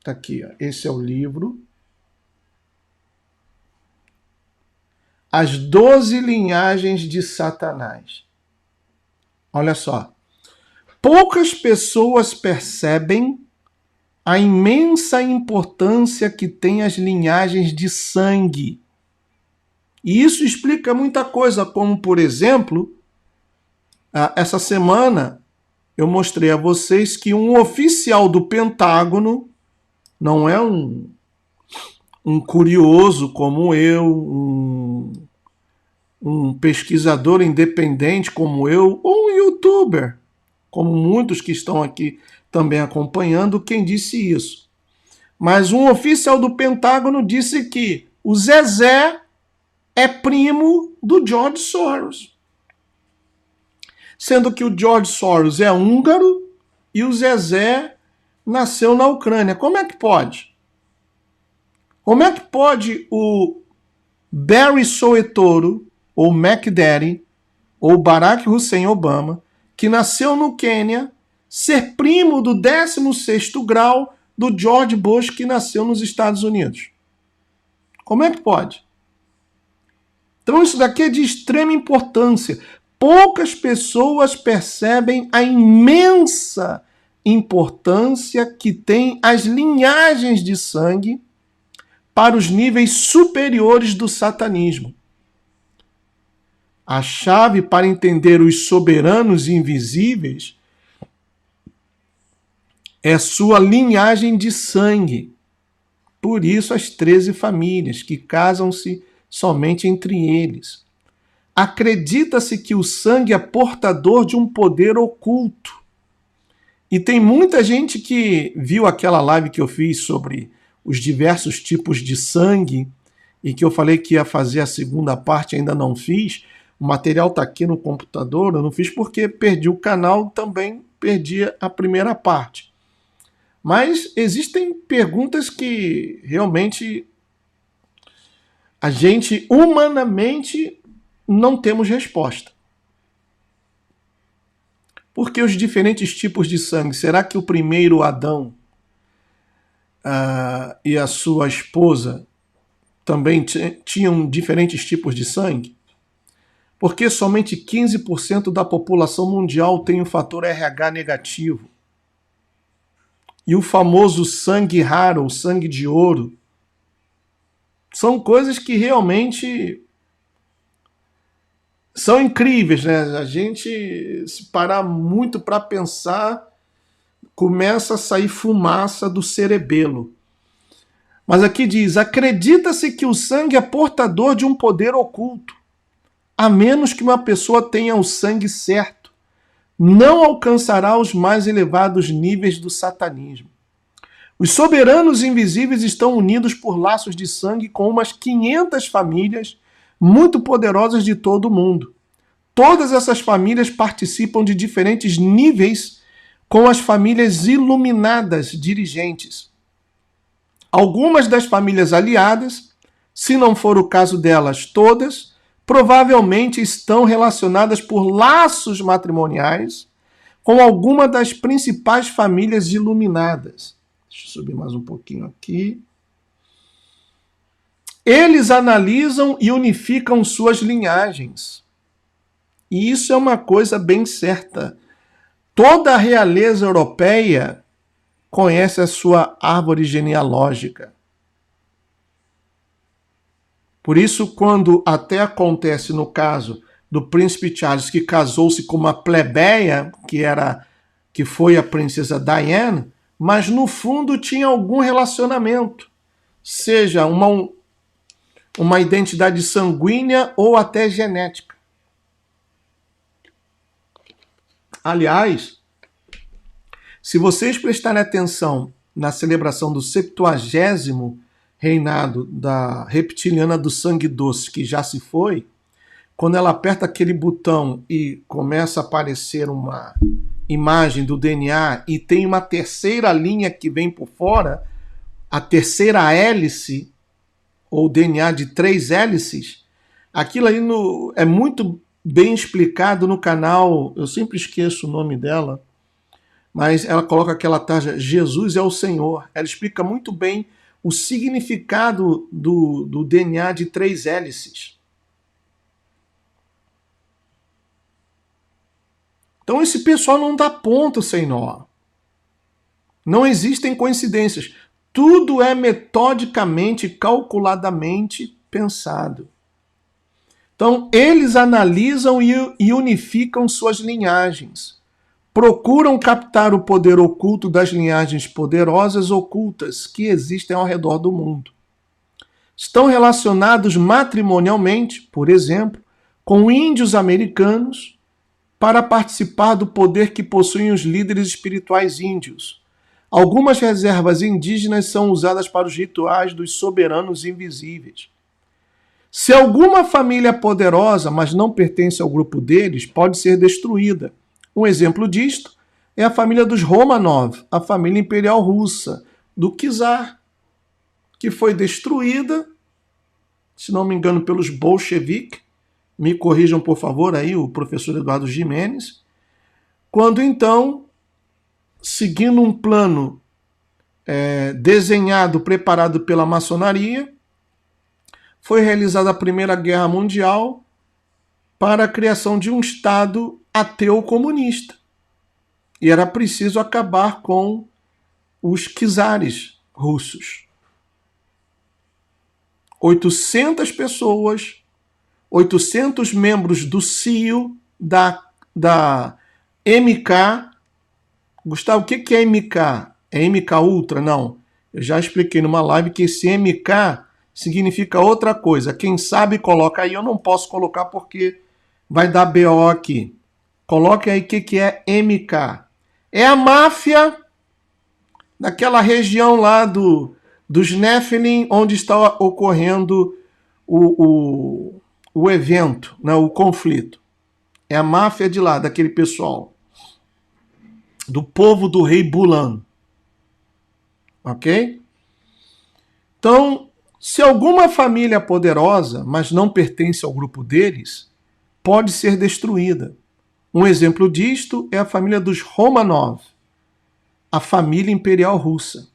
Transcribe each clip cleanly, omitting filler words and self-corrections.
Tá aqui, ó. Esse é o livro. As 12 linhagens de Satanás. Olha só. Poucas pessoas percebem a imensa importância que tem as linhagens de sangue. E isso explica muita coisa, como, por exemplo, essa semana eu mostrei a vocês que um oficial do Pentágono, não é um curioso como eu, um pesquisador independente como eu, ou um youtuber, como muitos que estão aqui também acompanhando, quem disse isso. Mas um oficial do Pentágono disse que o Zezé é primo do George Soros. Sendo que o George Soros é húngaro e o Zezé nasceu na Ucrânia. Como é que pode? Como é que pode o Barry Soetoro, ou Mac Daddy, ou Barack Hussein Obama, que nasceu no Quênia, ser primo do 16º grau do George Bush, que nasceu nos Estados Unidos? Como é que pode? Então isso daqui é de extrema importância. Poucas pessoas percebem a imensa importância que tem as linhagens de sangue para os níveis superiores do satanismo. A chave para entender os soberanos invisíveis é sua linhagem de sangue. Por isso as 13 famílias que casam-se somente entre eles. Acredita-se que o sangue é portador de um poder oculto. E tem muita gente que viu aquela live que eu fiz sobre os diversos tipos de sangue e que eu falei que ia fazer a segunda parte, ainda não fiz. O material está aqui no computador, eu não fiz porque perdi o canal, também perdi a primeira parte. Mas existem perguntas que realmente a gente, humanamente, não temos resposta. Porque os diferentes tipos de sangue, será que o primeiro Adão e a sua esposa também tinham diferentes tipos de sangue? Porque somente 15% da população mundial tem o fator RH negativo. E o famoso sangue raro, o sangue de ouro, são coisas que realmente são incríveis, né? A gente, se parar muito para pensar, começa a sair fumaça do cerebelo. Mas aqui diz, acredita-se que o sangue é portador de um poder oculto. A menos que uma pessoa tenha o sangue certo, não alcançará os mais elevados níveis do satanismo. Os soberanos invisíveis estão unidos por laços de sangue com umas 500 famílias muito poderosas de todo o mundo. Todas essas famílias participam de diferentes níveis com as famílias iluminadas dirigentes. Algumas das famílias aliadas, se não for o caso delas todas, provavelmente estão relacionadas por laços matrimoniais com alguma das principais famílias iluminadas. Deixa eu subir mais um pouquinho aqui. Eles analisam e unificam suas linhagens. E isso é uma coisa bem certa. Toda a realeza europeia conhece a sua árvore genealógica. Por isso, quando até acontece no caso do príncipe Charles, que casou-se com uma plebeia, que foi a princesa Diana, mas no fundo tinha algum relacionamento, seja uma identidade sanguínea ou até genética. Aliás, se vocês prestarem atenção na celebração do 70º reinado da reptiliana do sangue doce, que já se foi, quando ela aperta aquele botão e começa a aparecer uma imagem do DNA e tem uma terceira linha que vem por fora, a terceira hélice, ou DNA de 3 hélices, aquilo aí é muito bem explicado no canal, eu sempre esqueço o nome dela, mas ela coloca aquela tarja, Jesus é o Senhor. Ela explica muito bem o significado do DNA de 3 hélices. Então esse pessoal não dá ponto sem nó. Não existem coincidências. Tudo é metodicamente, calculadamente pensado. Então, eles analisam e unificam suas linhagens. Procuram captar o poder oculto das linhagens poderosas ocultas que existem ao redor do mundo. Estão relacionados matrimonialmente, por exemplo, com índios americanos para participar do poder que possuem os líderes espirituais índios. Algumas reservas indígenas são usadas para os rituais dos soberanos invisíveis. Se alguma família é poderosa, mas não pertence ao grupo deles, pode ser destruída. Um exemplo disto é a família dos Romanov, a família imperial russa, do czar, que foi destruída, se não me engano, pelos bolcheviques. Me corrijam, por favor, aí o professor Eduardo Jimenez. Quando então, seguindo um plano desenhado, preparado pela maçonaria, foi realizada a Primeira Guerra Mundial para a criação de um Estado ateu comunista. E era preciso acabar com os czares russos. 800 pessoas, 800 membros do CIO, da MK. Gustavo, o que é MK? É MK Ultra? Não. Eu já expliquei numa live que esse MK significa outra coisa. Quem sabe coloca aí. Eu não posso colocar porque vai dar BO aqui. Coloque aí o que é MK. É a máfia daquela região lá dos Nephilim, onde está ocorrendo o evento, né, o conflito. É a máfia de lá, daquele pessoal. Do povo do rei Bulan. Ok? Então, se alguma família é poderosa, mas não pertence ao grupo deles, pode ser destruída. Um exemplo disto é a família dos Romanov, a família imperial russa.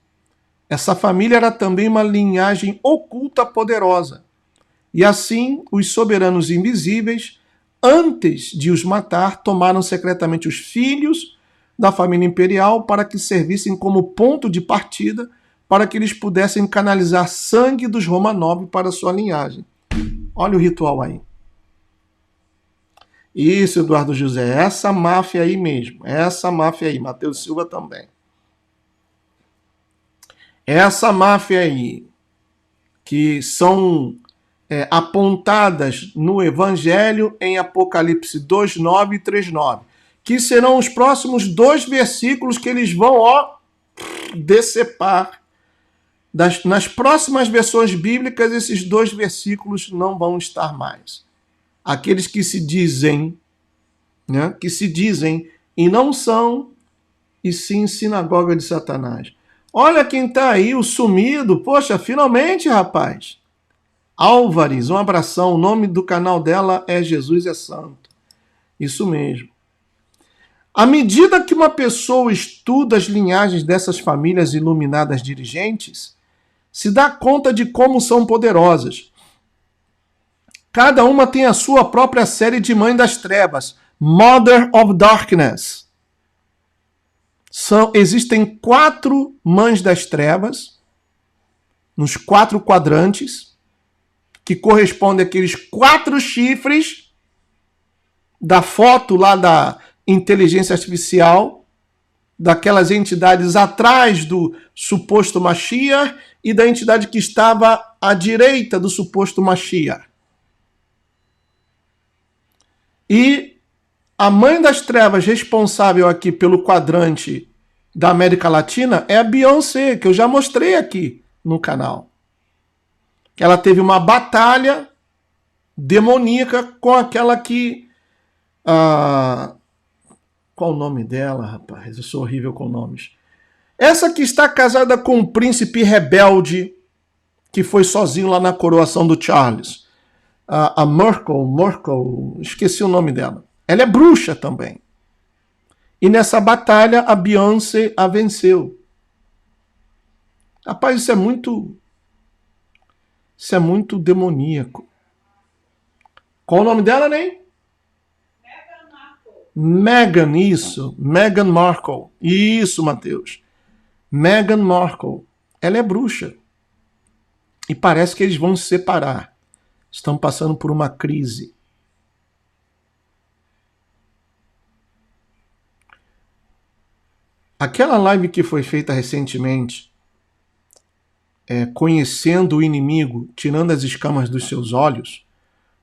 Essa família era também uma linhagem oculta poderosa. E assim, os soberanos invisíveis, antes de os matar, tomaram secretamente os filhos da família imperial para que servissem como ponto de partida para que eles pudessem canalizar sangue dos Romanov para sua linhagem. Olha o ritual aí. Isso, Eduardo José, essa máfia aí mesmo, essa máfia aí, Matheus Silva também. Essa máfia aí, que são apontadas no Evangelho em Apocalipse 2:9 e 3:9, que serão os próximos 2 versículos que eles vão decepar. Nas próximas versões bíblicas, esses 2 versículos não vão estar mais. Aqueles que se dizem, né, que se dizem e não são, e sim sinagoga de Satanás. Olha quem está aí, o sumido. Poxa, finalmente, rapaz. Álvares, um abração. O nome do canal dela é Jesus é Santo. Isso mesmo. À medida que uma pessoa estuda as linhagens dessas famílias iluminadas dirigentes, se dá conta de como são poderosas. Cada uma tem a sua própria série de Mãe das Trevas, Mother of Darkness. Existem 4 Mães das Trevas, nos 4 quadrantes, que correspondem àqueles 4 chifres da foto lá da inteligência artificial, daquelas entidades atrás do suposto Mashiach e da entidade que estava à direita do suposto Mashiach. E a Mãe das Trevas responsável aqui pelo quadrante da América Latina é a Beyoncé, que eu já mostrei aqui no canal. Ela teve uma batalha demoníaca com aquela que... qual o nome dela, rapaz? Eu sou horrível com nomes. Essa que está casada com um príncipe rebelde que foi sozinho lá na coroação do Charles. A Merkel, esqueci o nome dela. Ela é bruxa também. E nessa batalha, a Beyoncé a venceu. Rapaz, isso é muito demoníaco. Qual o nome dela, Ney? Meghan, isso. Meghan Markle. Isso, Mateus. Meghan Markle. Ela é bruxa. E parece que eles vão se separar. Estão passando por uma crise. Aquela live que foi feita recentemente, conhecendo o inimigo, tirando as escamas dos seus olhos,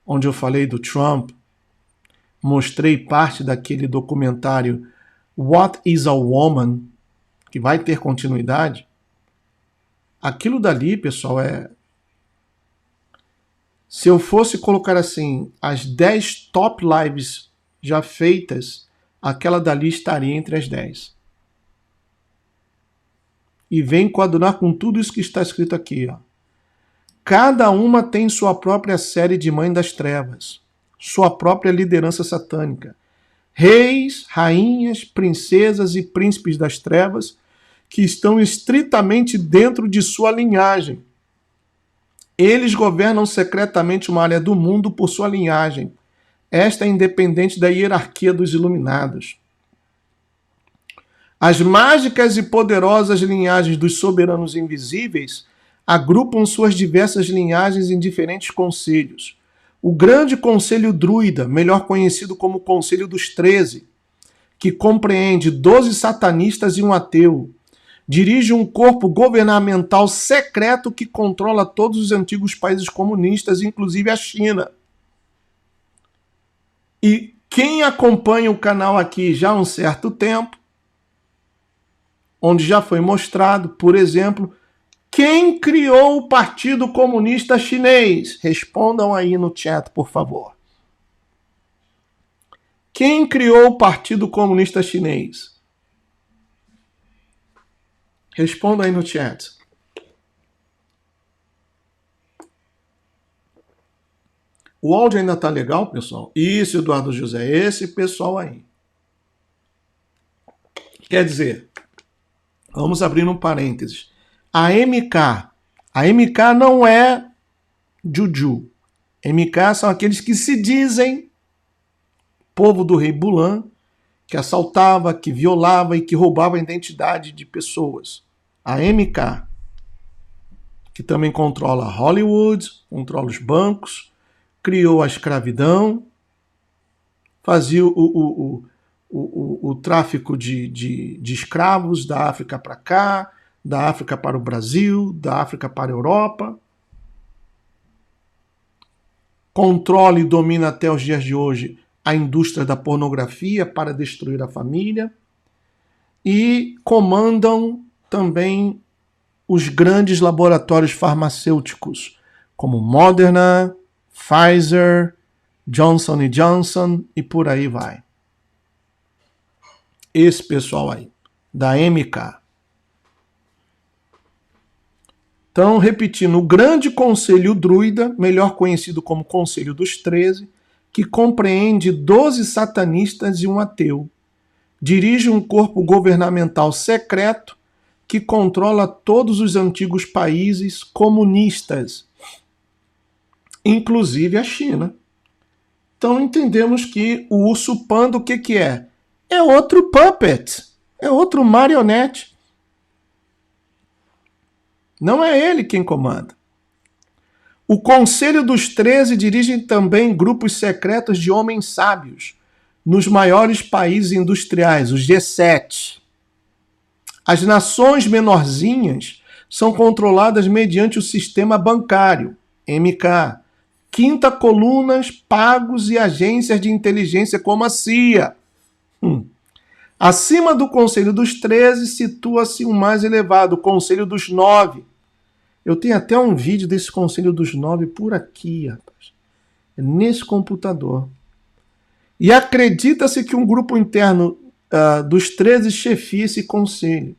onde eu falei do Trump, mostrei parte daquele documentário What is a Woman, que vai ter continuidade. Aquilo dali, pessoal, se eu fosse colocar assim, as 10 top lives já feitas, aquela dali estaria entre as 10. E vem coadunar com tudo isso que está escrito aqui. Ó. Cada uma tem sua própria série de Mãe das Trevas, sua própria liderança satânica. Reis, rainhas, princesas e príncipes das trevas que estão estritamente dentro de sua linhagem. Eles governam secretamente uma área do mundo por sua linhagem. Esta é independente da hierarquia dos iluminados. As mágicas e poderosas linhagens dos soberanos invisíveis agrupam suas diversas linhagens em diferentes conselhos. O grande conselho druida, melhor conhecido como Conselho dos 13, que compreende 12 satanistas e um ateu, dirige um corpo governamental secreto que controla todos os antigos países comunistas, inclusive a China. E quem acompanha o canal aqui já há um certo tempo, onde já foi mostrado, por exemplo, quem criou o Partido Comunista Chinês? Respondam aí no chat, por favor. Quem criou o Partido Comunista Chinês? Responda aí no chat. O áudio ainda tá legal, pessoal? Isso, Eduardo José, esse pessoal aí. Quer dizer, vamos abrir um parênteses. A MK não é Juju. MK são aqueles que se dizem povo do rei Bulan, que assaltava, que violava e que roubava a identidade de pessoas. A MK, que também controla Hollywood, controla os bancos, criou a escravidão, fazia o tráfico de escravos da África para cá, da África para o Brasil, da África para a Europa. Controla e domina até os dias de hoje a indústria da pornografia para destruir a família. E comandam também os grandes laboratórios farmacêuticos, como Moderna, Pfizer, Johnson & Johnson e por aí vai. Esse pessoal aí, da MK. Então, repetindo, o grande conselho druida, melhor conhecido como Conselho dos 13, que compreende 12 satanistas e um ateu, dirige um corpo governamental secreto que controla todos os antigos países comunistas, inclusive a China. Então, entendemos que o urso panda, o que é? É outro puppet, é outro marionete. Não é ele quem comanda. O Conselho dos 13 dirige também grupos secretos de homens sábios nos maiores países industriais, os G7. As nações menorzinhas são controladas mediante o sistema bancário, MK, quinta colunas, pagos e agências de inteligência como a CIA. Acima do Conselho dos 13 situa-se o mais elevado, o Conselho dos 9. Eu tenho até um vídeo desse Conselho dos 9 por aqui, rapaz. É nesse computador. E acredita-se que um grupo interno dos 13 chefia esse conselho.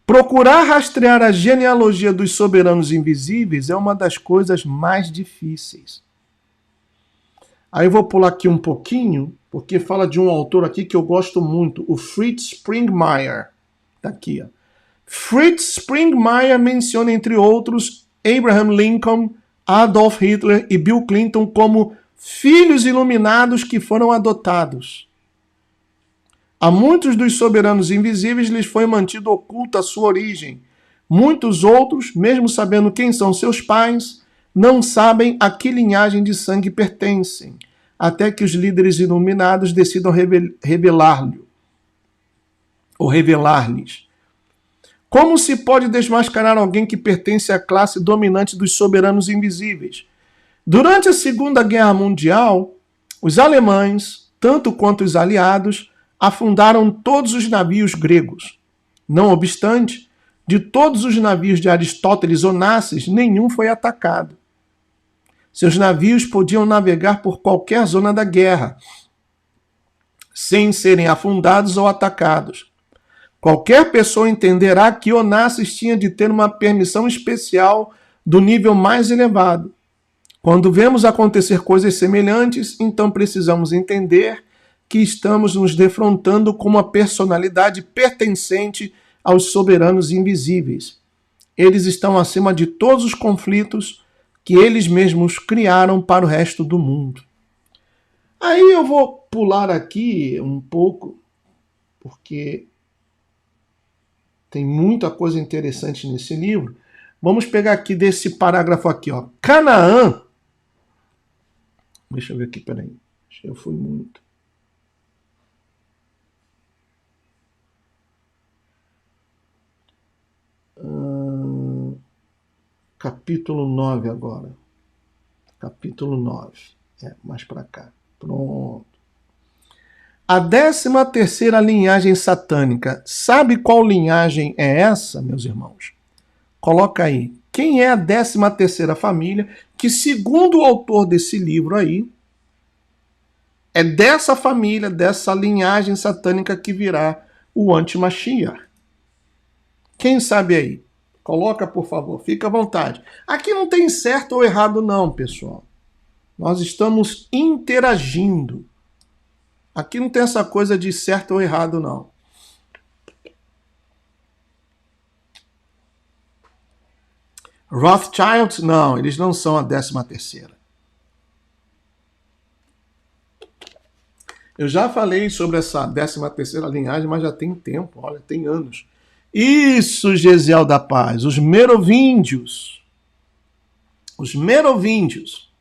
Procurar rastrear a genealogia dos soberanos invisíveis é uma das coisas mais difíceis. Aí eu vou pular aqui um pouquinho porque fala de um autor aqui que eu gosto muito, o Fritz Springmeier. Tá aqui, ó. Fritz Springmeier menciona, entre outros, Abraham Lincoln, Adolf Hitler e Bill Clinton como filhos iluminados que foram adotados. A muitos dos soberanos invisíveis lhes foi mantido oculta a sua origem. Muitos outros, mesmo sabendo quem são seus pais, não sabem a que linhagem de sangue pertencem, até que os líderes iluminados decidam revelar-lhes. Como se pode desmascarar alguém que pertence à classe dominante dos soberanos invisíveis? Durante a Segunda Guerra Mundial, os alemães, tanto quanto os aliados, afundaram todos os navios gregos. Não obstante, de todos os navios de Aristóteles Onassis, nenhum foi atacado. Seus navios podiam navegar por qualquer zona da guerra, sem serem afundados ou atacados. Qualquer pessoa entenderá que Onassis tinha de ter uma permissão especial do nível mais elevado. Quando vemos acontecer coisas semelhantes, então precisamos entender que estamos nos defrontando com uma personalidade pertencente aos soberanos invisíveis. Eles estão acima de todos os conflitos que eles mesmos criaram para o resto do mundo. Aí eu vou pular aqui um pouco, porque tem muita coisa interessante nesse livro. Vamos pegar aqui desse parágrafo aqui, ó. Canaã. Deixa eu ver aqui, peraí. Eu fui muito. Capítulo 9 agora. Capítulo 9. Mais para cá. Pronto. A 13ª linhagem satânica. Sabe qual linhagem é essa, meus irmãos? Coloca aí. Quem é a 13ª família que, segundo o autor desse livro aí, é dessa família, dessa linhagem satânica que virá o anti-Mashiach? Quem sabe aí? Coloca, por favor. Fica à vontade. Aqui não tem certo ou errado não, pessoal. Nós estamos interagindo. Aqui não tem essa coisa de certo ou errado, não. Rothschild, não, eles não são a 13ª. Eu já falei sobre essa 13ª linhagem, mas já tem tempo, olha, tem anos. Isso, Gesiel da Paz, os merovíndios. Os merovíndios.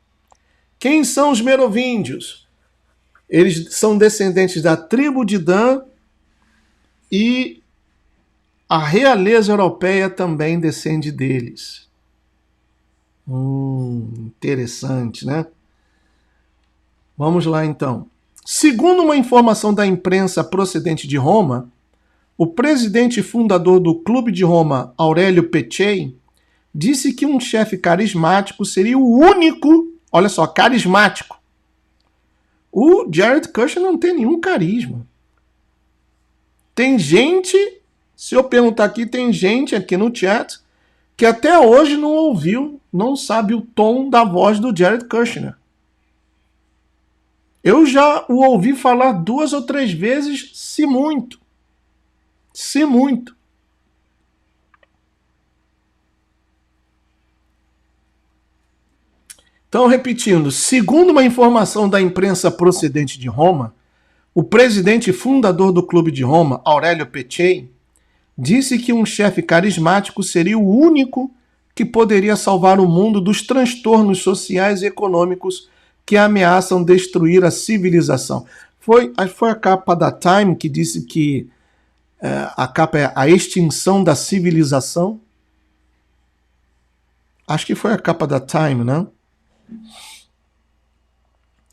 Quem são os merovíndios? Eles são descendentes da tribo de Dan e a realeza europeia também descende deles. Interessante, né? Vamos lá, então. Segundo uma informação da imprensa procedente de Roma, o presidente e fundador do Clube de Roma, Aurélio Peccei, disse que um chefe carismático seria o único, olha só, carismático. O Jared Kushner não tem nenhum carisma. Tem gente, se eu perguntar aqui, tem gente aqui no chat que até hoje não ouviu, não sabe o tom da voz do Jared Kushner. Eu já o ouvi falar 2 ou 3 vezes, se muito. Se muito. Então, repetindo, segundo uma informação da imprensa procedente de Roma, o presidente e fundador do Clube de Roma, Aurélio Peccei, disse que um chefe carismático seria o único que poderia salvar o mundo dos transtornos sociais e econômicos que ameaçam destruir a civilização. Foi a capa da Time que disse que a capa é a extinção da civilização. Acho que foi a capa da Time, né?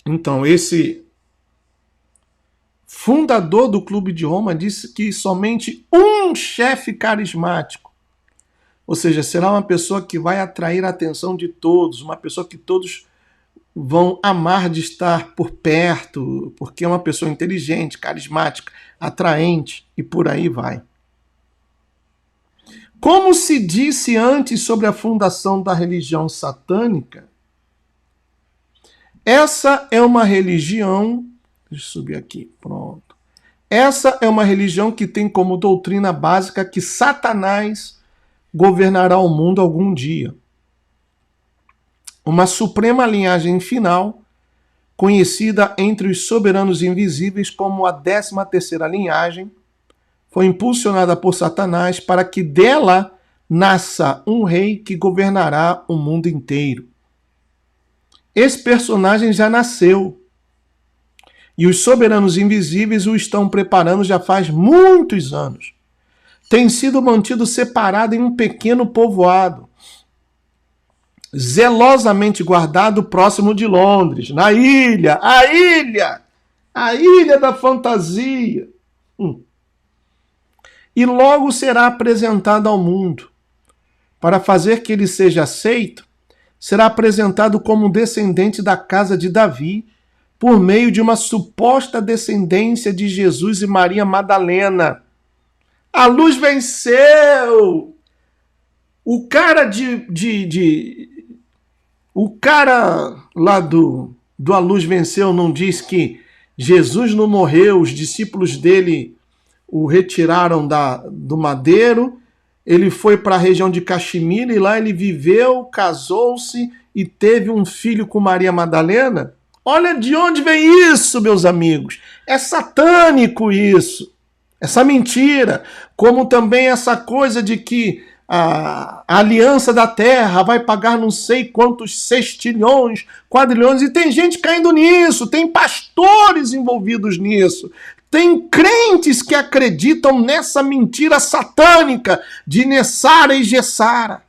Então, esse fundador do Clube de Roma disse que somente um chefe carismático, ou seja, será uma pessoa que vai atrair a atenção de todos, uma pessoa que todos vão amar de estar por perto, porque é uma pessoa inteligente, carismática, atraente e por aí vai. Como se disse antes sobre a fundação da religião satânica, essa é uma religião, Deixa eu subir aqui. Pronto. Essa é uma religião que tem como doutrina básica que Satanás governará o mundo algum dia. Uma suprema linhagem final, conhecida entre os soberanos invisíveis como a 13ª linhagem, foi impulsionada por Satanás para que dela nasça um rei que governará o mundo inteiro. Esse personagem já nasceu. E os soberanos invisíveis o estão preparando já faz muitos anos. Tem sido mantido separado em um pequeno povoado, zelosamente guardado próximo de Londres, na ilha, a ilha da fantasia. E logo será apresentado ao mundo. Para fazer que ele seja aceito, será apresentado como um descendente da casa de Davi, por meio de uma suposta descendência de Jesus e Maria Madalena. A luz venceu! O cara o cara lá do A Luz Venceu não diz que Jesus não morreu, os discípulos dele o retiraram do madeiro, ele foi para a região de Caxemira e lá ele viveu, casou-se e teve um filho com Maria Madalena? Olha de onde vem isso, meus amigos. É satânico isso. Essa mentira. Como também essa coisa de que a aliança da terra vai pagar não sei quantos sextilhões, quadrilhões. E tem gente caindo nisso. Tem pastores envolvidos nisso. Tem crentes que acreditam nessa mentira satânica de Nessara e Gessara.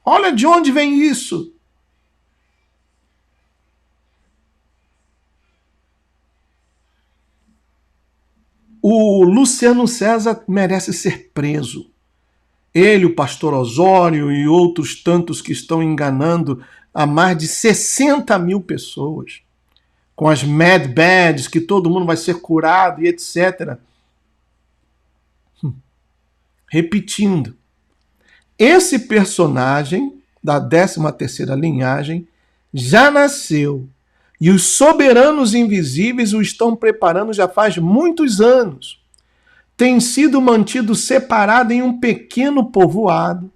Olha de onde vem isso. O Luciano César merece ser preso. Ele, o pastor Osório e outros tantos que estão enganando a mais de 60 mil pessoas. Com as mad bads, que todo mundo vai ser curado e etc. Repetindo, esse personagem da 13ª linhagem já nasceu. E os soberanos invisíveis o estão preparando já faz muitos anos. Tem sido mantido separado em um pequeno povoado,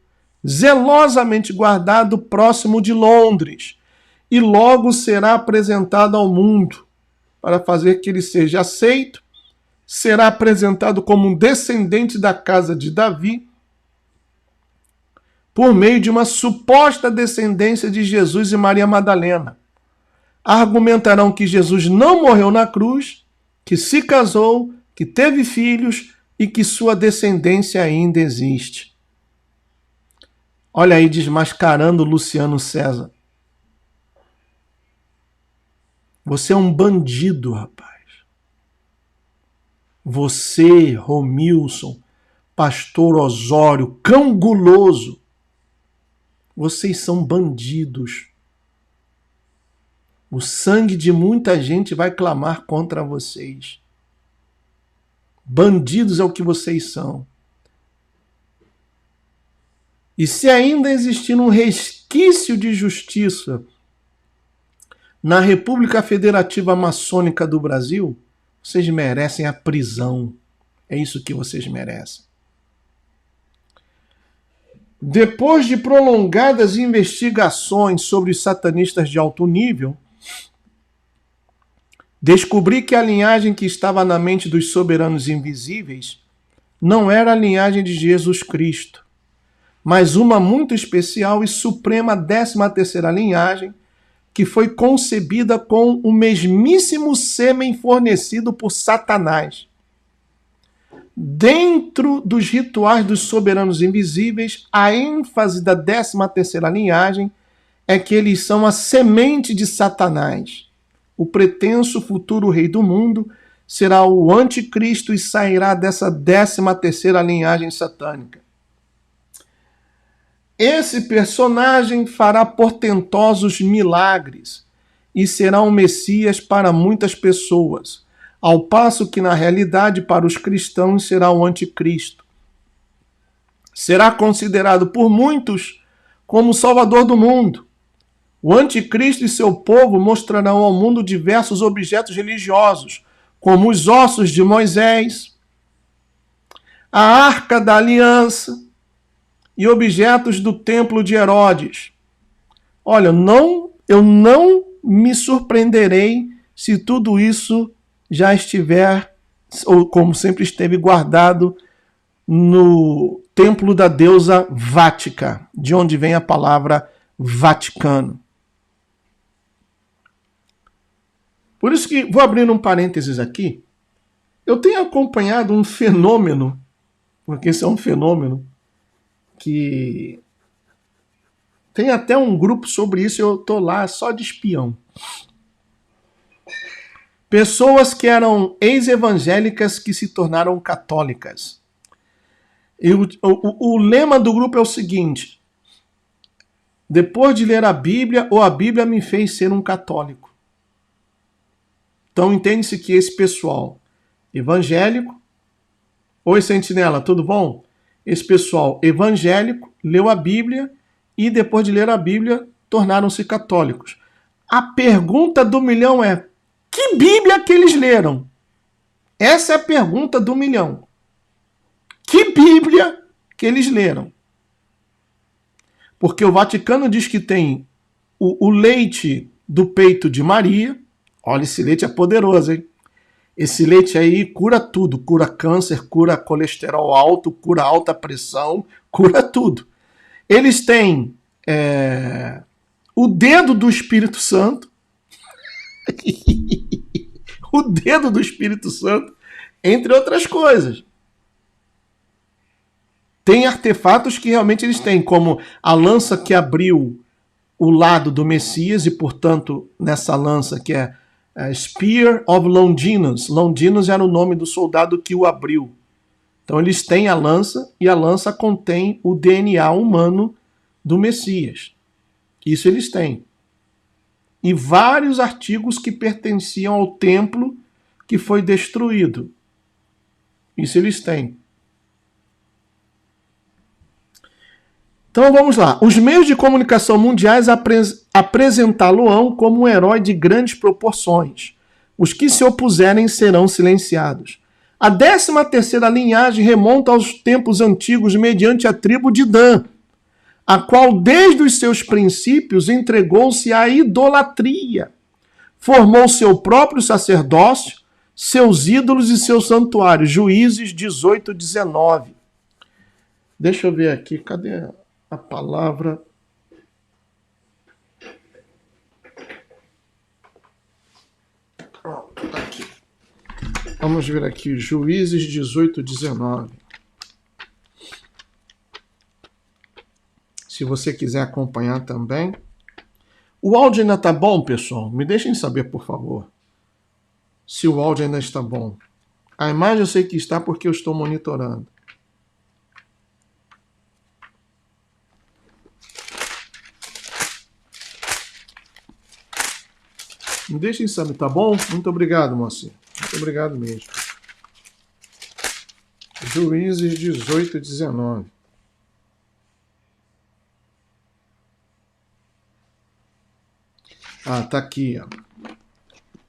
zelosamente guardado próximo de Londres, e logo será apresentado ao mundo. Para fazer que ele seja aceito, será apresentado como um descendente da casa de Davi, por meio de uma suposta descendência de Jesus e Maria Madalena. Argumentarão que Jesus não morreu na cruz, que se casou, que teve filhos e que sua descendência ainda existe. Olha aí, desmascarando Luciano César. Você é um bandido, rapaz. Você, Romilson, pastor Osório, cão guloso. Vocês são bandidos. O sangue de muita gente vai clamar contra vocês. Bandidos é o que vocês são. E se ainda existir um resquício de justiça na República Federativa Maçônica do Brasil, vocês merecem a prisão. É isso que vocês merecem. Depois de prolongadas investigações sobre os satanistas de alto nível, descobri que a linhagem que estava na mente dos soberanos invisíveis não era a linhagem de Jesus Cristo, mas uma muito especial e suprema 13ª linhagem, que foi concebida com o mesmíssimo sêmen fornecido por Satanás. Dentro dos rituais dos soberanos invisíveis, a ênfase da 13ª linhagem é que eles são a semente de Satanás. O pretenso futuro rei do mundo será o anticristo e sairá dessa 13ª linhagem satânica. Esse personagem fará portentosos milagres e será um Messias para muitas pessoas, ao passo que na realidade para os cristãos será o anticristo. Será considerado por muitos como o salvador do mundo, O anticristo e seu povo mostrarão ao mundo diversos objetos religiosos, como os ossos de Moisés, a arca da aliança e objetos do templo de Herodes. Olha, eu não me surpreenderei se tudo isso já estiver, ou como sempre esteve, guardado no templo da deusa Vática, de onde vem a palavra Vaticano. Por isso que, vou abrir um parênteses aqui, eu tenho acompanhado um fenômeno, porque esse é um fenômeno que tem até um grupo sobre isso, eu estou lá só de espião. Pessoas que eram ex-evangélicas que se tornaram católicas. E o lema do grupo é o seguinte: depois de ler a Bíblia, ou a Bíblia me fez ser um católico. Então entende-se que esse pessoal evangélico... Oi, Sentinela, tudo bom? Esse pessoal evangélico leu a Bíblia e depois de ler a Bíblia tornaram-se católicos. A pergunta do milhão é: que Bíblia que eles leram? Essa é a pergunta do milhão. Que Bíblia que eles leram? Porque o Vaticano diz que tem o leite do peito de Maria. Olha, esse leite é poderoso, hein? Esse leite aí cura tudo. Cura câncer, cura colesterol alto, cura alta pressão, cura tudo. Eles têm o dedo do Espírito Santo. O dedo do Espírito Santo, entre outras coisas. Tem artefatos que realmente eles têm, como a lança que abriu o lado do Messias, e portanto, nessa lança que é Spear of Longinus. Longinus era o nome do soldado que o abriu. Então eles têm a lança, e a lança contém o DNA humano do Messias. Isso eles têm. E vários artigos que pertenciam ao templo que foi destruído. Isso eles têm. Então vamos lá. Os meios de comunicação mundiais apresentá-lo-ão como um herói de grandes proporções. Os que se opuserem serão silenciados. A 13ª linhagem remonta aos tempos antigos mediante a tribo de Dan, a qual desde os seus princípios entregou-se à idolatria. Formou seu próprio sacerdócio, seus ídolos e seus santuários. Juízes 18, 19. Deixa eu ver aqui, cadê a palavra? Aqui. Vamos ver aqui, Juízes 18, 19. Se você quiser acompanhar também. O áudio ainda está bom, pessoal? Me deixem saber, por favor, se o áudio ainda está bom. A imagem eu sei que está porque eu estou monitorando. Me deixem saber, tá bom? Muito obrigado, mocinha. Muito obrigado mesmo. Juízes 18, 19. Ah, tá aqui, ó.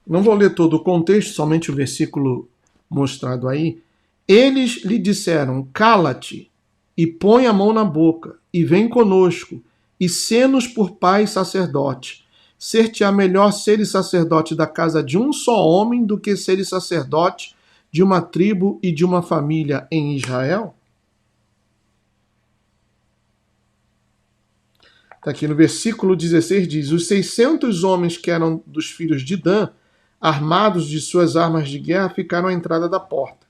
Não vou ler todo o contexto, somente o versículo mostrado aí. Eles lhe disseram: cala-te e põe a mão na boca e vem conosco e sê-nos por pai e sacerdote. Ser-te-á melhor seres sacerdote da casa de um só homem do que seres sacerdote de uma tribo e de uma família em Israel? Está aqui no versículo 16, diz: os 600 homens que eram dos filhos de Dan, armados de suas armas de guerra, ficaram à entrada da porta.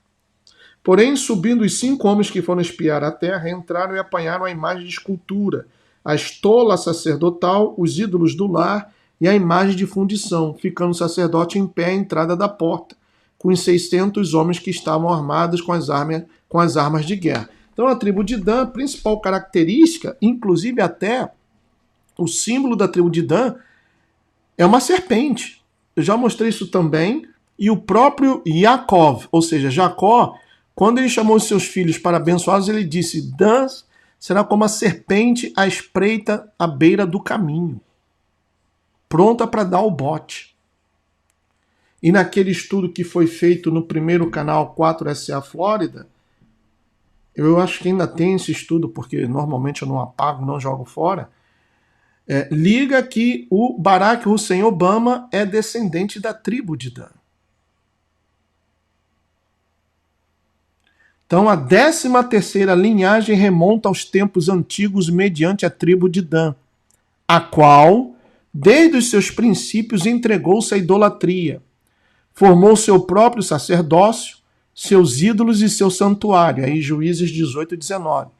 Porém, subindo os 5 homens que foram espiar a terra, entraram e apanharam a imagem de escultura, a estola sacerdotal, os ídolos do lar e a imagem de fundição, ficando o sacerdote em pé à entrada da porta, com os 600 homens que estavam armados com as armas de guerra. Então a tribo de Dan, a principal característica, inclusive até o símbolo da tribo de Dan, é uma serpente. Eu já mostrei isso também. E o próprio Yaakov, ou seja, Jacó, quando ele chamou os seus filhos para abençoá-los, ele disse: Dan será como a serpente à espreita à beira do caminho. pronta para dar o bote. E naquele estudo que foi feito no primeiro canal 4SA Flórida, eu acho que ainda tem esse estudo, porque normalmente eu não apago, não jogo fora, liga que o Barack Hussein Obama é descendente da tribo de Dan. Então a 13ª linhagem remonta aos tempos antigos mediante a tribo de Dan, a qual, desde os seus princípios, entregou-se à idolatria, formou seu próprio sacerdócio, seus ídolos e seu santuário, aí Juízes 18 e 19.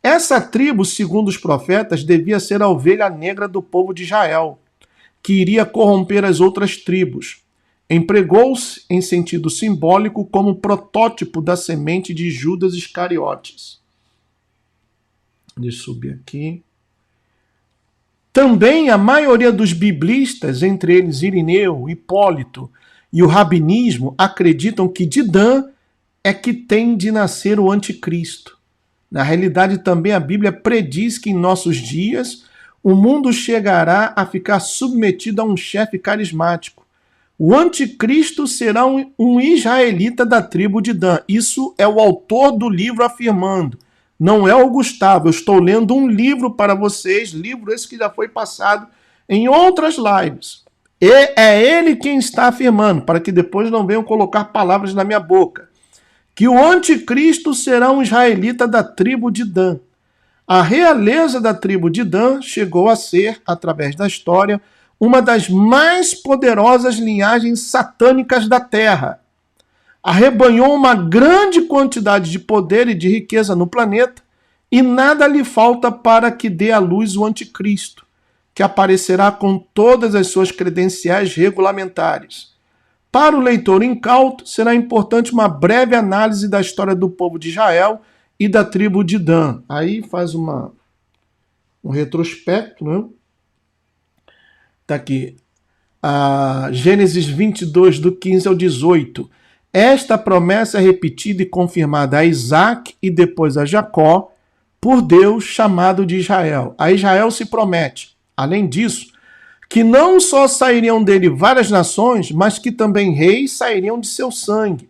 Essa tribo, segundo os profetas, devia ser a ovelha negra do povo de Israel, que iria corromper as outras tribos. Empregou-se, em sentido simbólico, como protótipo da semente de Judas Iscariotes. Deixa eu subir aqui. Também a maioria dos biblistas, entre eles Irineu, Hipólito e o rabinismo, acreditam que de Dan é que tem de nascer o anticristo. Na realidade, também a Bíblia prediz que em nossos dias o mundo chegará a ficar submetido a um chefe carismático. O anticristo será um israelita da tribo de Dan. Isso é o autor do livro afirmando. Não é o Gustavo. Eu estou lendo um livro para vocês, livro esse que já foi passado em outras lives. E é ele quem está afirmando, para que depois não venham colocar palavras na minha boca, que o anticristo será um israelita da tribo de Dan. A realeza da tribo de Dan chegou a ser, através da história, uma das mais poderosas linhagens satânicas da terra. Arrebanhou uma grande quantidade de poder e de riqueza no planeta, e nada lhe falta para que dê à luz o anticristo, que aparecerá com todas as suas credenciais regulamentares. Para o leitor incauto, será importante uma breve análise da história do povo de Israel e da tribo de Dan. Aí faz um retrospecto, né? Está aqui. Gênesis 22, do 15 ao 18. Esta promessa é repetida e confirmada a Isaac e depois a Jacó, por Deus chamado de Israel. A Israel se promete, além disso, que não só sairiam dele várias nações, mas que também reis sairiam de seu sangue.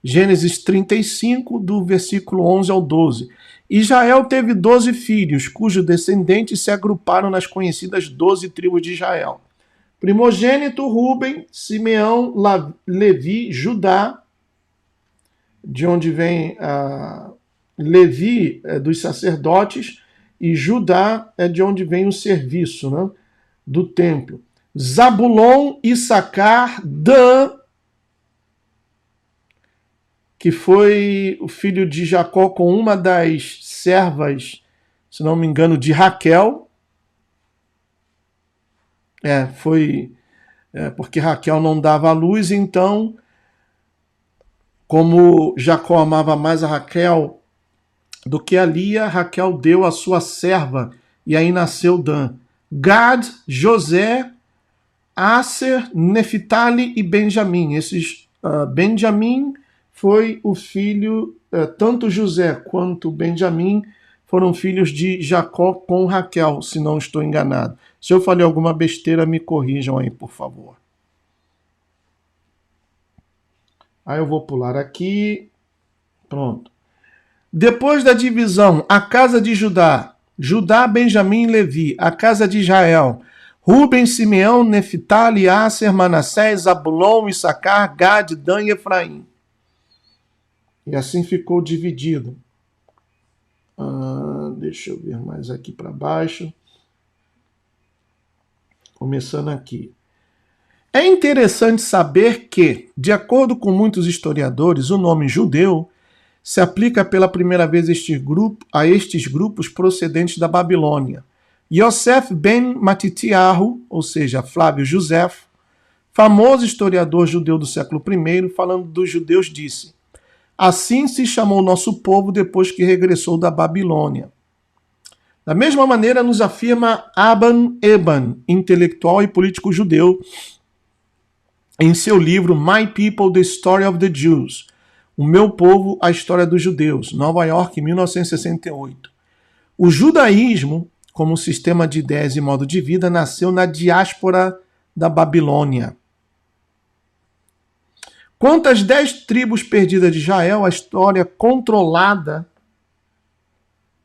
Gênesis 35, do versículo 11 ao 12. Israel teve 12 filhos, cujos descendentes se agruparam nas conhecidas 12 tribos de Israel. Primogênito, Rúben, Simeão, Levi, Judá, de onde vem Levi dos sacerdotes, e Judá é de onde vem o serviço, né? Do templo. Zabulon, Issacar, Dan, que foi o filho de Jacó com uma das servas, se não me engano, de Raquel. Porque Raquel não dava à luz, então, como Jacó amava mais a Raquel do que a Lia, Raquel deu a sua serva, e aí nasceu Dan. Gad, José, Aser, Neftali e Benjamim. Benjamim foi o filho, tanto José quanto Benjamim foram filhos de Jacó com Raquel, se não estou enganado. Se eu falei alguma besteira, me corrijam aí, por favor. Aí eu vou pular aqui. Pronto. Depois da divisão, a casa de Judá, Benjamim e Levi, a casa de Israel, Rúben, Simeão, Neftali, Aser, Manassés, Zabulon, Issacar, Gad, Dan e Efraim. E assim ficou dividido. Deixa eu ver mais aqui para baixo. Começando aqui. É interessante saber que, de acordo com muitos historiadores, o nome judeu se aplica pela primeira vez a estes grupos procedentes da Babilônia. Yosef ben Matitiahu, ou seja, Flávio Josefo, famoso historiador judeu do século I, falando dos judeus, disse: assim se chamou nosso povo depois que regressou da Babilônia. Da mesma maneira, nos afirma Aban Eban, intelectual e político judeu, em seu livro My People, The Story of the Jews, O Meu Povo, a História dos Judeus, Nova York, 1968. O judaísmo, como sistema de ideias e modo de vida, nasceu na diáspora da Babilônia. Quanto às 10 tribos perdidas de Israel, a história controlada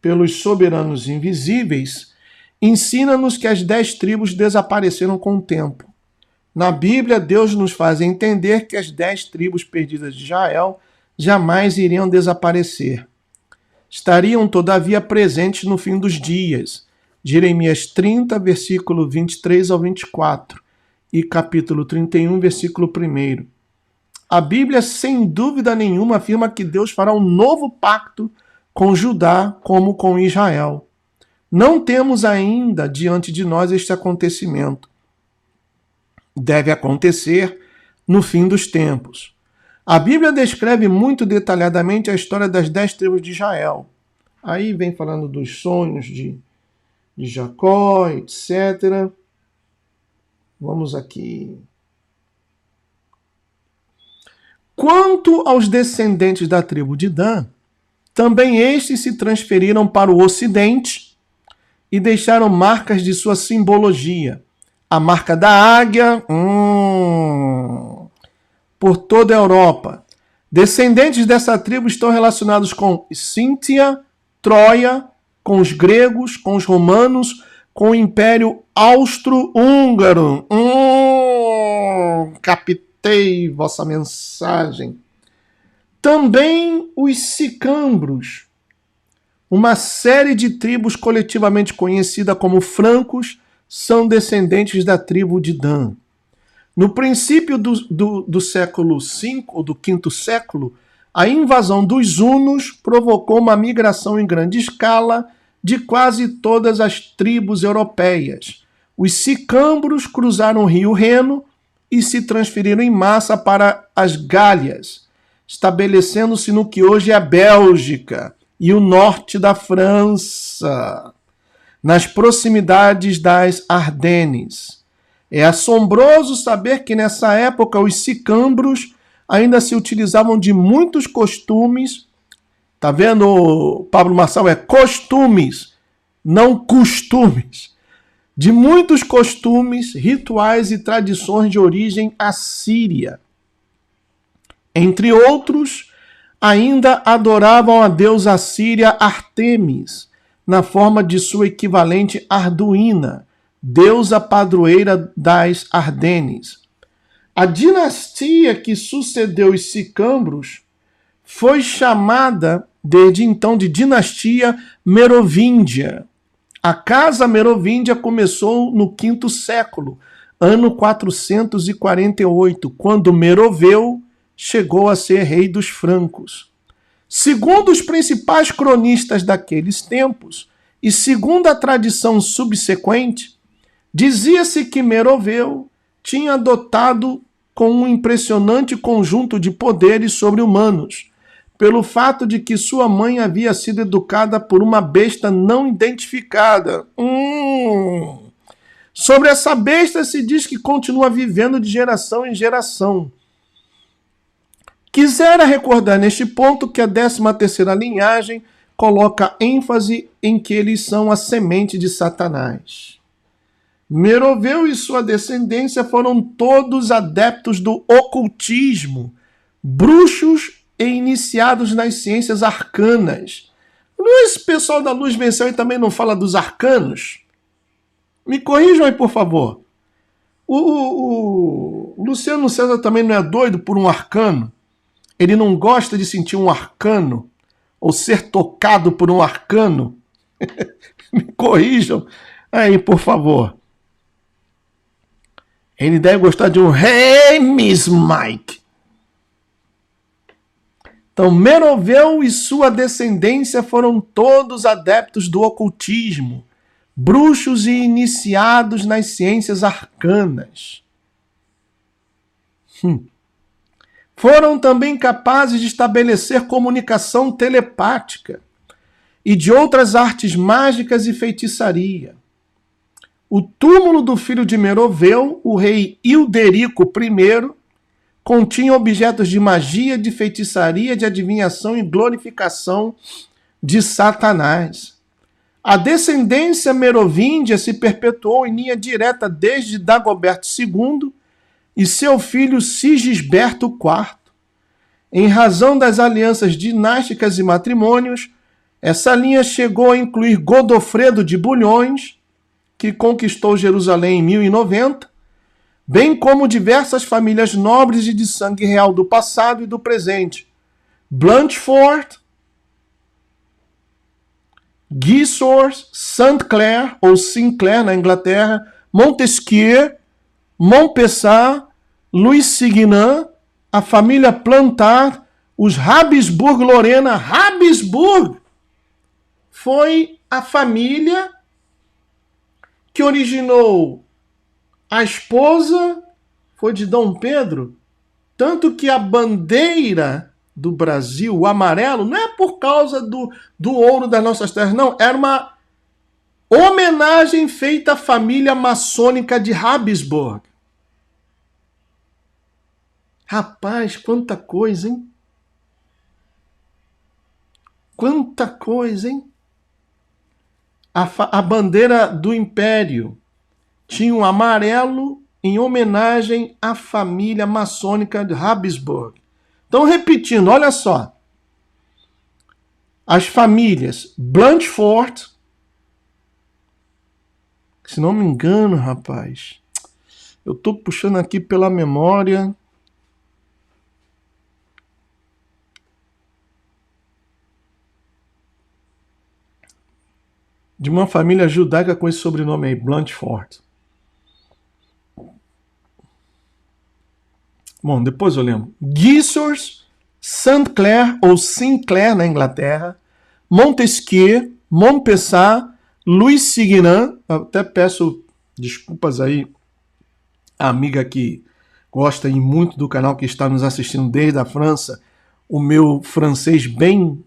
pelos soberanos invisíveis ensina-nos que as 10 tribos desapareceram com o tempo. Na Bíblia, Deus nos faz entender que as 10 tribos perdidas de Israel jamais iriam desaparecer. Estariam, todavia, presentes no fim dos dias. Jeremias 30, versículo 23 ao 24 e capítulo 31, versículo 1. A Bíblia, sem dúvida nenhuma, afirma que Deus fará um novo pacto com Judá como com Israel. Não temos ainda diante de nós este acontecimento. Deve acontecer no fim dos tempos. A Bíblia descreve muito detalhadamente a história das 10 tribos de Israel. Aí vem falando dos sonhos de Jacó, etc. Vamos aqui. Quanto aos descendentes da tribo de Dan, também estes se transferiram para o ocidente e deixaram marcas de sua simbologia. A marca da águia, por toda a Europa. Descendentes dessa tribo estão relacionados com Cíntia, Troia, com os gregos, com os romanos, com o Império Austro-Húngaro. Captei vossa mensagem. Também os sicambros, uma série de tribos coletivamente conhecida como francos, são descendentes da tribo de Dan. No princípio do século V, ou do V século, a invasão dos hunos provocou uma migração em grande escala de quase todas as tribos europeias. Os sicambros cruzaram o rio Reno e se transferiram em massa para as Gálias, estabelecendo-se no que hoje é a Bélgica e o norte da França, nas proximidades das Ardennes. É assombroso saber que nessa época os sicambros ainda se utilizavam de muitos costumes. Tá vendo, Pablo Marçal? É costumes, não costumes. De muitos costumes, rituais e tradições de origem assíria. Entre outros, ainda adoravam a deusa assíria Ártemis, na forma de sua equivalente Arduína, deusa padroeira das Ardennes. A dinastia que sucedeu os sicambros foi chamada desde então de dinastia Merovíndia. A casa Merovíndia começou no V século, ano 448, quando Meroveu chegou a ser rei dos francos. Segundo os principais cronistas daqueles tempos, e segundo a tradição subsequente, dizia-se que Meroveu tinha dotado com um impressionante conjunto de poderes sobre-humanos, pelo fato de que sua mãe havia sido educada por uma besta não identificada. Sobre essa besta se diz que continua vivendo de geração em geração. Quisera recordar neste ponto que a 13ª linhagem coloca ênfase em que eles são a semente de Satanás. Meroveu e sua descendência foram todos adeptos do ocultismo, bruxos e iniciados nas ciências arcanas. Esse pessoal da Luz Venceu e também não fala dos arcanos? Me corrijam aí, por favor. O Luciano César também não é doido por um arcano? Ele não gosta de sentir um arcano? Ou ser tocado por um arcano? Me corrijam aí, por favor. Ele deve gostar de um Hey, Miss Mike. Então, Meroveu e sua descendência foram todos adeptos do ocultismo, bruxos e iniciados nas ciências arcanas. Foram também capazes de estabelecer comunicação telepática e de outras artes mágicas e feitiçaria. O túmulo do filho de Meroveu, o rei Hilderico I, continha objetos de magia, de feitiçaria, de adivinhação e glorificação de Satanás. A descendência merovíndia se perpetuou em linha direta desde Dagoberto II e seu filho Sigisberto IV. Em razão das alianças dinásticas e matrimônios, essa linha chegou a incluir Godofredo de Bulhões, que conquistou Jerusalém em 1090, bem como diversas famílias nobres e de sangue real do passado e do presente. Blanchefort, Gisors, Saint Clair, ou Sinclair na Inglaterra, Montesquieu, Montpessat, Louis Signan, a família Plantard, os Habsburg-Lorena. Habsburg foi a família que originou a esposa, foi de Dom Pedro, tanto que a bandeira do Brasil, o amarelo, não é por causa do ouro das nossas terras, não, era uma homenagem feita à família maçônica de Habsburg. Rapaz, quanta coisa, hein? Quanta coisa, hein? A bandeira do Império tinha um amarelo em homenagem à família maçônica de Habsburg. Então, repetindo, olha só. As famílias Blanchefort, se não me engano, rapaz, eu estou puxando aqui pela memória. De uma família judaica com esse sobrenome aí, Blanchefort. Bom, depois eu lembro. Gisors, Saint Clair, ou Sinclair na Inglaterra, Montesquieu, Montpessat, Louis Signan, até peço desculpas aí, a amiga que gosta muito do canal, que está nos assistindo desde a França, o meu francês bem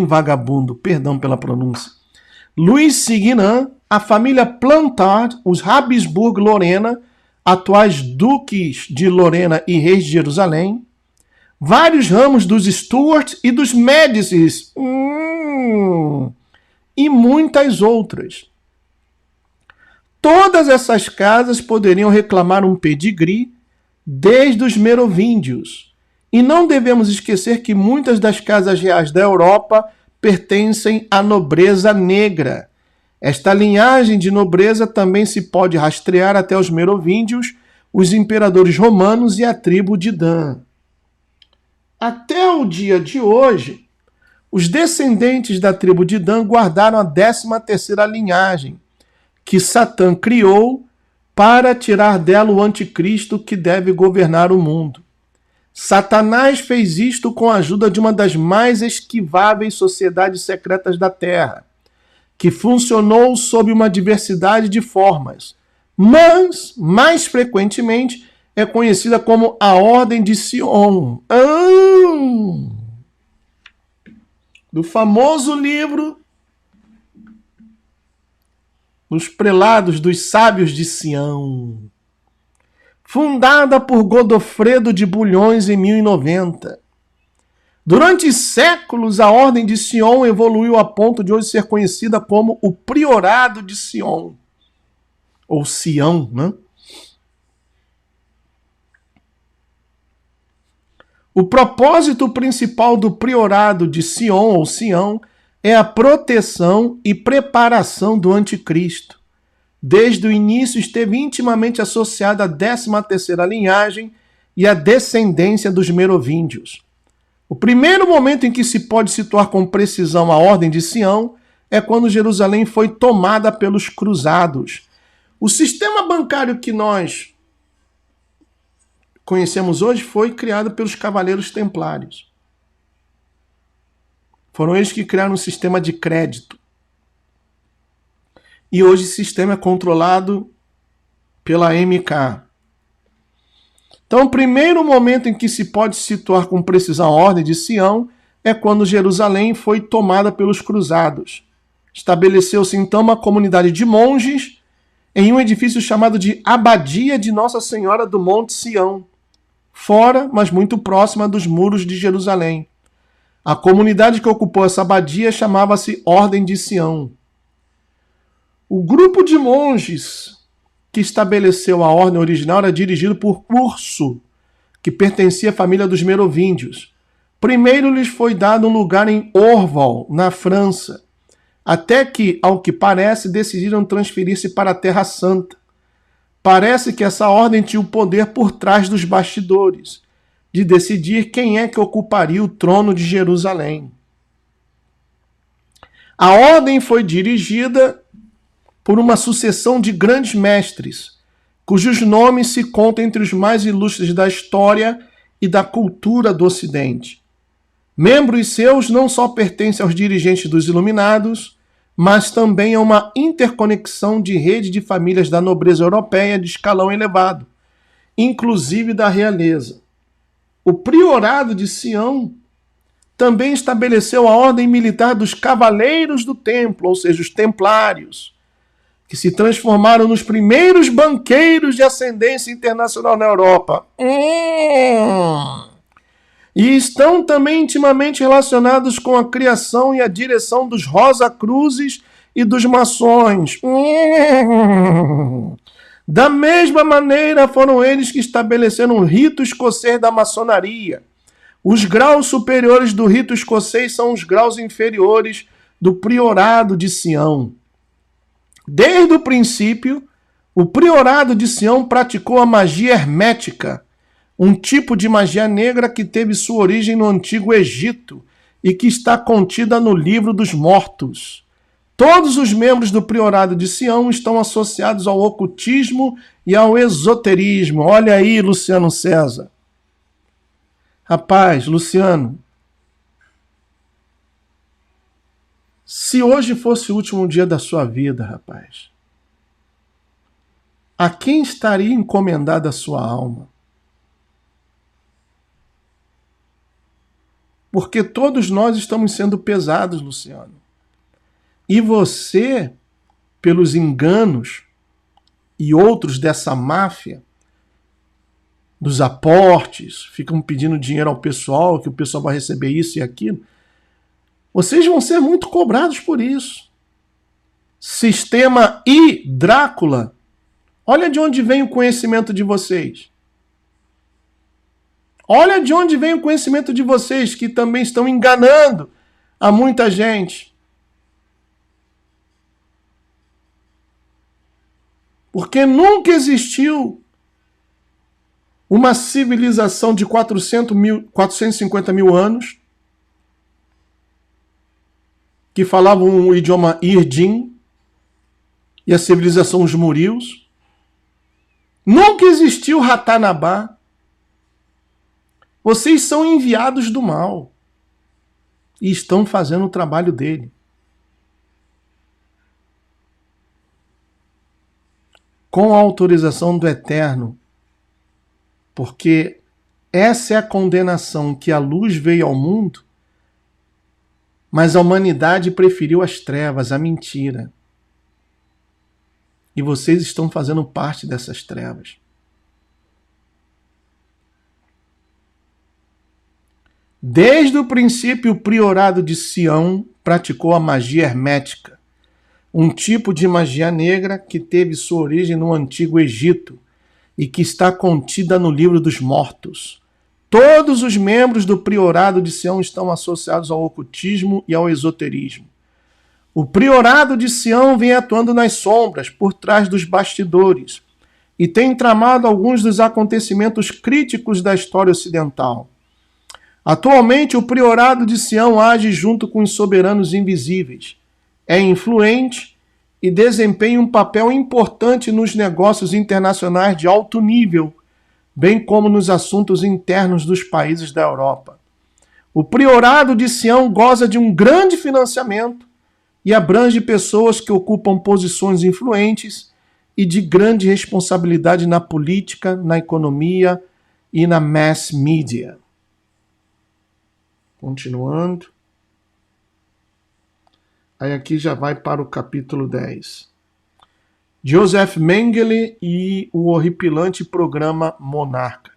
vagabundo, perdão pela pronúncia. Louis Signan, a família Plantard, os Habsburg-Lorena, atuais duques de Lorena e reis de Jerusalém, vários ramos dos Stuart e dos Médicis, e muitas outras. Todas essas casas poderiam reclamar um pedigree desde os merovíndios. E não devemos esquecer que muitas das casas reais da Europa pertencem à nobreza negra. Esta linhagem de nobreza também se pode rastrear até os merovíndios, os imperadores romanos e a tribo de Dan. Até o dia de hoje, os descendentes da tribo de Dan guardaram a 13ª linhagem, que Satã criou para tirar dela o anticristo que deve governar o mundo. Satanás fez isto com a ajuda de uma das mais esquiváveis sociedades secretas da Terra, que funcionou sob uma diversidade de formas, mas, mais frequentemente, é conhecida como a Ordem de Sion. Do famoso livro Os Prelados dos Sábios de Sião. Fundada por Godofredo de Bulhões em 1090. Durante séculos, a Ordem de Sion evoluiu a ponto de hoje ser conhecida como o Priorado de Sion, ou Sião, né? O propósito principal do Priorado de Sion, ou Sião, é a proteção e preparação do anticristo. Desde o início esteve intimamente associada à 13ª linhagem e à descendência dos merovíndios. O primeiro momento em que se pode situar com precisão a Ordem de Sião é quando Jerusalém foi tomada pelos cruzados. O sistema bancário que nós conhecemos hoje foi criado pelos Cavaleiros Templários. Foram eles que criaram um sistema de crédito. E hoje esse sistema é controlado pela MK. Então, o primeiro momento em que se pode situar com precisão a Ordem de Sião é quando Jerusalém foi tomada pelos cruzados. Estabeleceu-se então uma comunidade de monges em um edifício chamado de Abadia de Nossa Senhora do Monte Sião, fora, mas muito próxima dos muros de Jerusalém. A comunidade que ocupou essa abadia chamava-se Ordem de Sião. O grupo de monges que estabeleceu a ordem original era dirigido por Urso, que pertencia à família dos merovíngios. Primeiro lhes foi dado um lugar em Orval, na França, até que, ao que parece, decidiram transferir-se para a Terra Santa. Parece que essa ordem tinha o poder por trás dos bastidores, de decidir quem é que ocuparia o trono de Jerusalém. A ordem foi dirigida por uma sucessão de grandes mestres, cujos nomes se contam entre os mais ilustres da história e da cultura do Ocidente. Membros seus não só pertencem aos dirigentes dos Iluminados, mas também a uma interconexão de rede de famílias da nobreza europeia de escalão elevado, inclusive da realeza. O priorado de Sião também estabeleceu a ordem militar dos Cavaleiros do Templo, ou seja, os Templários, que se transformaram nos primeiros banqueiros de ascendência internacional na Europa. E estão também intimamente relacionados com a criação e a direção dos Rosa-Cruzes e dos maçons. Da mesma maneira, foram eles que estabeleceram o rito escocês da maçonaria. Os graus superiores do rito escocês são os graus inferiores do priorado de Sião. Desde o princípio, o priorado de Sião praticou a magia hermética, um tipo de magia negra que teve sua origem no Antigo Egito e que está contida no Livro dos Mortos. Todos os membros do priorado de Sião estão associados ao ocultismo e ao esoterismo. Olha aí, Luciano César. Rapaz, Luciano, se hoje fosse o último dia da sua vida, rapaz, a quem estaria encomendada a sua alma? Porque todos nós estamos sendo pesados, Luciano. E você, pelos enganos e outros dessa máfia, dos aportes, ficam pedindo dinheiro ao pessoal, que o pessoal vai receber isso e aquilo. Vocês vão ser muito cobrados por isso. Sistema I, Drácula. Olha de onde vem o conhecimento de vocês. Olha de onde vem o conhecimento de vocês, que também estão enganando a muita gente. Porque nunca existiu uma civilização de 450 mil anos que falavam o idioma Irdim e a civilização dos Murios. Nunca existiu Ratanabá. Vocês são enviados do mal e estão fazendo o trabalho dele. Com a autorização do Eterno, porque essa é a condenação, que a luz veio ao mundo, mas a humanidade preferiu as trevas, a mentira. E vocês estão fazendo parte dessas trevas. Desde o princípio, o priorado de Sião praticou a magia hermética, um tipo de magia negra que teve sua origem no Antigo Egito e que está contida no Livro dos Mortos. Todos os membros do priorado de Sião estão associados ao ocultismo e ao esoterismo. O priorado de Sião vem atuando nas sombras, por trás dos bastidores, e tem tramado alguns dos acontecimentos críticos da história ocidental. Atualmente, o priorado de Sião age junto com os soberanos invisíveis. É influente e desempenha um papel importante nos negócios internacionais de alto nível, bem como nos assuntos internos dos países da Europa. O priorado de Sião goza de um grande financiamento e abrange pessoas que ocupam posições influentes e de grande responsabilidade na política, na economia e na mass media. Continuando. Aí aqui já vai para o capítulo 10. Joseph Mengele e o horripilante programa Monarca.